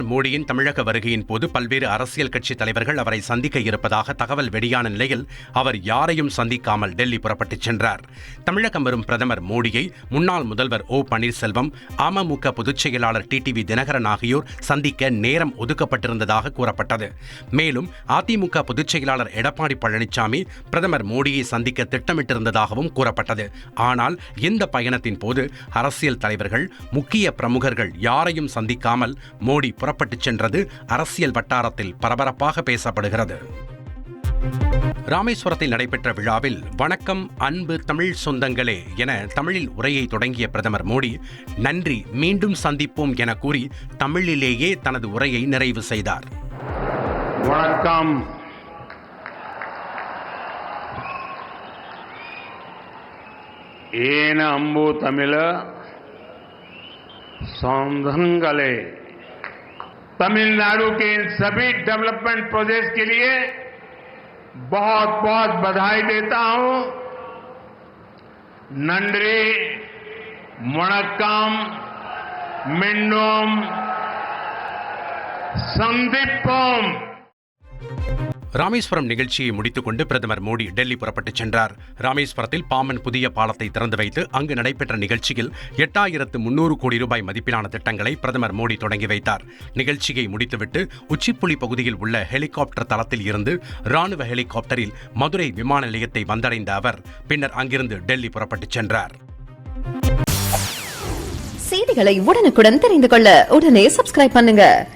மோடியின் தமிழக வருகையின் போது பல்வேறு அரசியல் கட்சி தலைவர்கள் அவரை சந்திக்க இருப்பதாக தகவல் வெளியான நிலையில் அவர் யாரையும் சந்திக்காமல் டெல்லி புறப்பட்டுச் சென்றார். தமிழகம் வரும் பிரதமர் மோடியை முன்னாள் முதல்வர் ஓ பன்னீர்செல்வம், அமமுக பொதுச் செயலாளர் டிடிவி தினகரன் ஆகியோர் சந்திக்க நேரம் ஒதுக்கப்பட்டிருந்ததாக கூறப்பட்டது. மேலும் அதிமுக பொதுச் செயலாளர் எடப்பாடி பழனிசாமி பிரதமர் மோடியை சந்திக்க திட்டமிட்டிருந்ததாகவும் கூறப்பட்டது. ஆனால் இந்த பயணத்தின் போது அரசியல் தலைவர்கள், முக்கிய பிரமுகர்கள் யாரையும் சந்திக்காமல் மோடி புறப்பட்டுச் சென்றது அரசியல் வட்டாரத்தில் பரபரப்பாக பேசப்படுகிறது. ராமேஸ்வரத்தில் நடைபெற்ற விழாவில் வணக்கம் அன்பு தமிழ் சொந்தங்களே என தமிழில் உரையை தொடங்கிய பிரதமர் மோடி, நன்றி, மீண்டும் சந்திப்போம் என கூறி தமிழிலேயே தனது உரையை நிறைவு செய்தார். வணக்கம். ஏன அம்பு தமிழ सौंधंगले। तमिलनाडु के इन सभी डेवलपमेंट प्रोजेक्ट के लिए बहुत बहुत बधाई देता हूं. नंद्री, वणक्कम, मिन्नोम, संदीपम. ராமேஸ்வரம் நிகழ்ச்சியை முடித்துக் கொண்டு பிரதமர் மோடி டெல்லி புறப்பட்டுச் சென்றார். ராமேஸ்வரத்தில் பாம்பன் புதிய பாலத்தை திறந்து வைத்து அங்கு நடைபெற்ற நிகழ்ச்சியில் 8300 கோடி ரூபாய் மதிப்பிலான திட்டங்களை பிரதமர் மோடி தொடங்கி வைத்தார். நிகழ்ச்சியை முடித்துவிட்டு உச்சிப்புலி பகுதியில் உள்ள ஹெலிகாப்டர் தளத்தில் இருந்து ராணுவ ஹெலிகாப்டரில் மதுரை விமான நிலையத்தை வந்தடைந்த அவர் பின்னர் அங்கிருந்து டெல்லி புறப்பட்டுச் சென்றார். செய்திகளை உடனுக்குடன் தெரிந்து கொள்ள உடனே சப்ஸ்கிரைப் பண்ணுங்க.